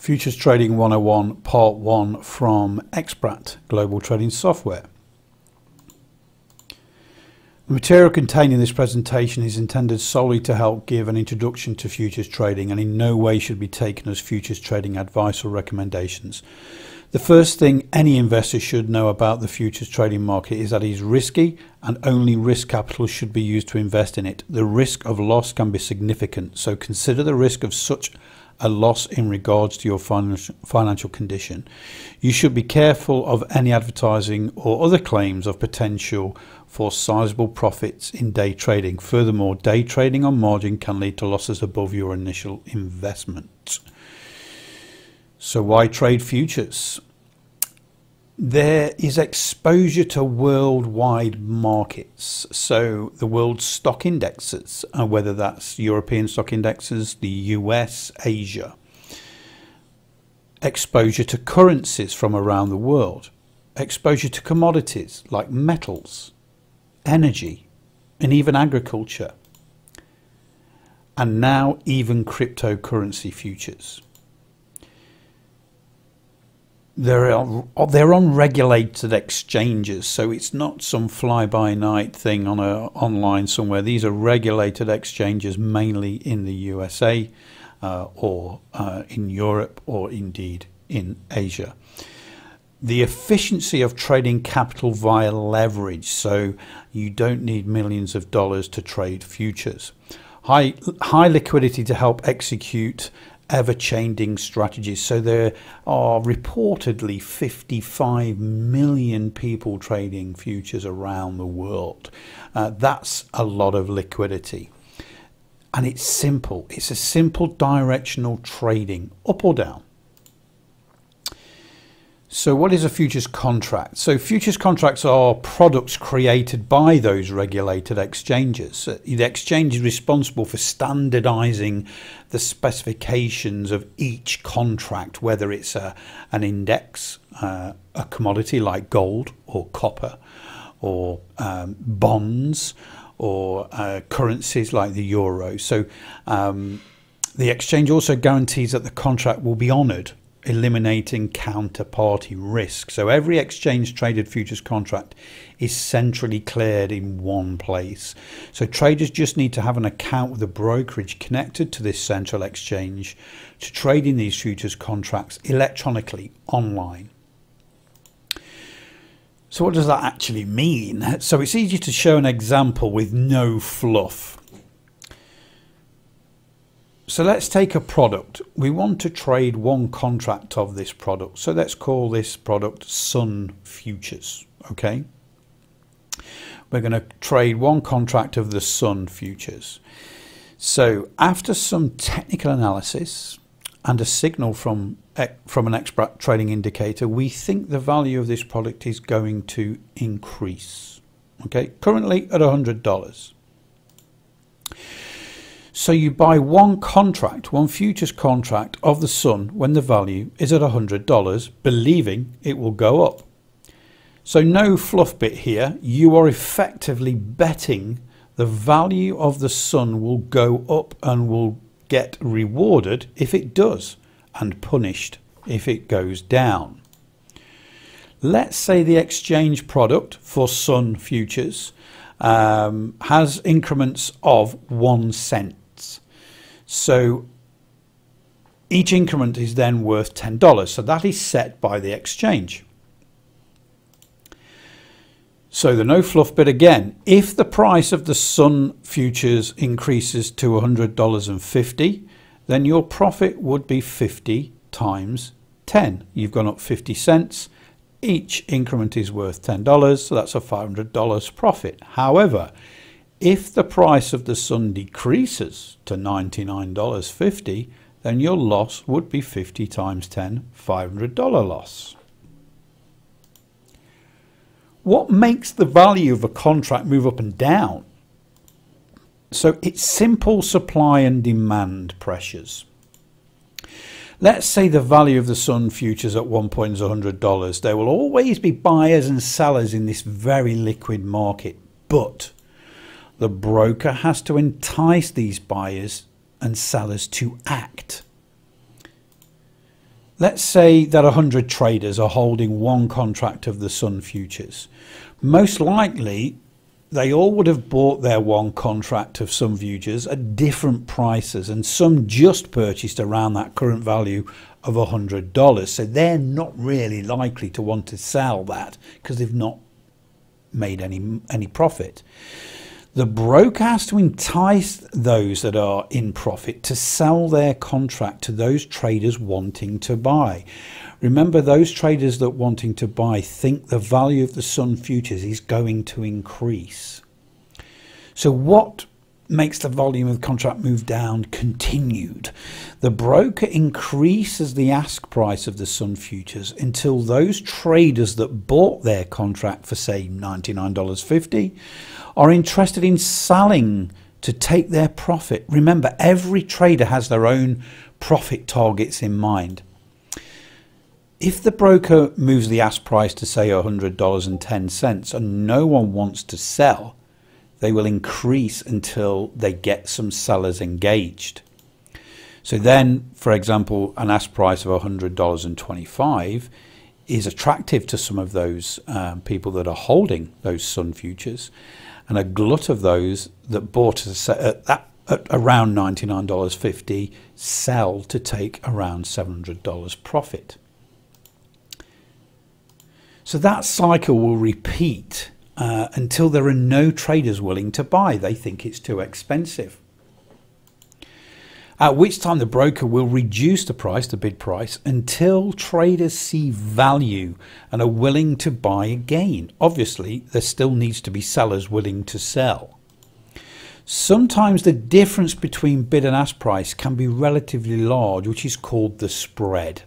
Futures Trading 101 Part 1 from Exprat Global Trading Software. The material contained in this presentation is intended solely to help give an introduction to futures trading and in no way should be taken as futures trading advice or recommendations. The first thing any investor should know about the futures trading market is that it is risky and only risk capital should be used to invest in it. The risk of loss can be significant, so consider the risk of such a loss in regards to your financial condition. You should be careful of any advertising or other claims of potential for sizable profits in day trading. Furthermore, day trading on margin can lead to losses above your initial investment. So why trade futures? There is exposure to worldwide markets, so the world stock indexes, whether that's European stock indexes, the US, Asia. Exposure to currencies from around the world. Exposure to commodities like metals, energy, and even agriculture. And now even cryptocurrency futures. They're on regulated exchanges, so it's not some fly-by-night thing on online somewhere. These are regulated exchanges, mainly in the USA or in Europe or indeed in Asia. The efficiency of trading capital via leverage, so you don't need millions of dollars to trade futures. High liquidity to help execute ever-changing strategies. So there are reportedly 55 million people trading futures around the world. That's a lot of liquidity. And it's simple. It's a simple directional trading, up or down. So what is a futures contract? So futures contracts are products created by those regulated exchanges. The exchange is responsible for standardizing the specifications of each contract, whether it's an index, a commodity like gold or copper, or bonds, or currencies like the euro. So the exchange also guarantees that the contract will be honored, eliminating counterparty risk. So every exchange traded futures contract is centrally cleared in one place. So traders just need to have an account with a brokerage connected to this central exchange to trade in these futures contracts electronically online. So what does that actually mean? So it's easy to show an example with no fluff. So let's take a product. We want to trade one contract of this product. So let's call this product Sun Futures. Okay. We're going to trade one contract of the Sun Futures. So after some technical analysis and a signal from an expert trading indicator, we think the value of this product is going to increase. Okay. Currently at $100. So you buy one contract, one futures contract of the Sun when the value is at $100, believing it will go up. So no fluff bit here. You are effectively betting the value of the Sun will go up and will get rewarded if it does and punished if it goes down. Let's say the exchange product for Sun Futures has increments of 1 cent. So each increment is then worth $10. So that is set by the exchange. So the no fluff bit again, if the price of the Sun Futures increases to $100.50, then your profit would be 50 times 10. You've gone up 50 cents. Each increment is worth $10, so that's a $500 profit. However, if the price of the Sun decreases to $99.50, then your loss would be 50 times 10, $500 loss. What makes the value of a contract move up and down? So it's simple supply and demand pressures. Let's say the value of the Sun Futures at one point is $100. There will always be buyers and sellers in this very liquid market, but the broker has to entice these buyers and sellers to act. Let's say that 100 traders are holding one contract of the Sun futures. Most likely, they all would have bought their one contract of Sun futures at different prices, and some just purchased around that current value of $100. So they're not really likely to want to sell that because they've not made any profit. The broker has to entice those that are in profit to sell their contract to those traders wanting to buy. Remember, those traders that wanting to buy think the value of the Sun futures is going to increase. So what makes the volume of the contract move down continued? The broker increases the ask price of the Sun futures until those traders that bought their contract for, say, $99.50 are interested in selling to take their profit. Remember, every trader has their own profit targets in mind. If the broker moves the ask price to, say, $100.10 and no one wants to sell, they will increase until they get some sellers engaged. So then, for example, an ask price of $100.25 is attractive to some of those people that are holding those Sun futures, and a glut of those that bought at around $99.50 sell to take around $700 profit. So that cycle will repeat until there are no traders willing to buy. They think it's too expensive. At which time the broker will reduce the price, the bid price, until traders see value and are willing to buy again. Obviously, there still needs to be sellers willing to sell. Sometimes the difference between bid and ask price can be relatively large, which is called the spread.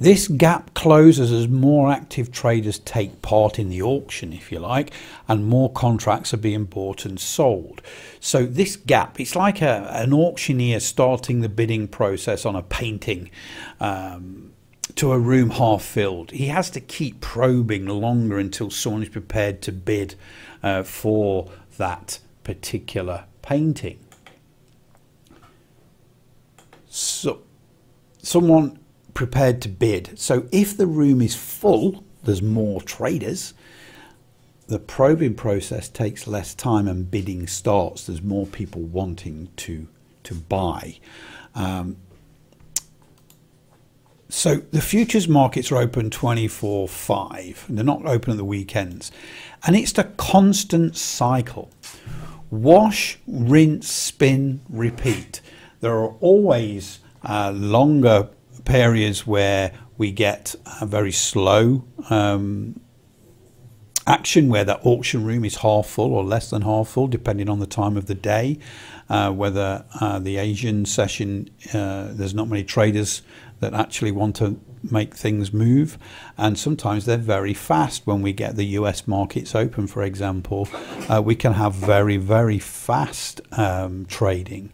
This gap closes as more active traders take part in the auction, if you like, and more contracts are being bought and sold. So this gap, it's like an auctioneer starting the bidding process on a painting to a room half filled. He has to keep probing longer until someone is prepared to bid for that particular painting. So someone prepared to bid. So if the room is full, there's more traders, the probing process takes less time and bidding starts. There's more people wanting to buy. So the futures markets are open 24/5. They're not open at the weekends, and it's the constant cycle. Wash, rinse, spin, repeat. There are always longer periods where we get a very slow action, where the auction room is half full or less than half full, depending on the time of the day, whether the Asian session, there's not many traders that actually want to make things move, and sometimes they're very fast. When we get the US markets open, for example, we can have very, very fast trading,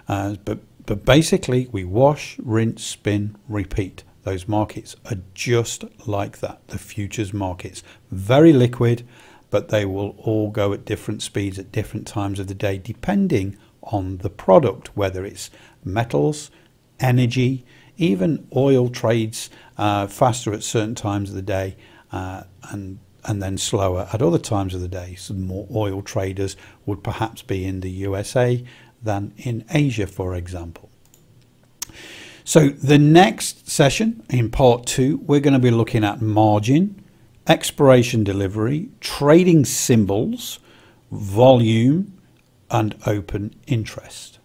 but basically we wash, rinse, spin, repeat. Those markets are just like that. The futures markets, very liquid, but they will all go at different speeds at different times of the day, depending on the product, whether it's metals, energy, even oil trades faster at certain times of the day and then slower at other times of the day. Some more oil traders would perhaps be in the USA than in Asia, for example. So the next session, in part 2, we're going to be looking at margin, expiration delivery, trading symbols, volume, and open interest.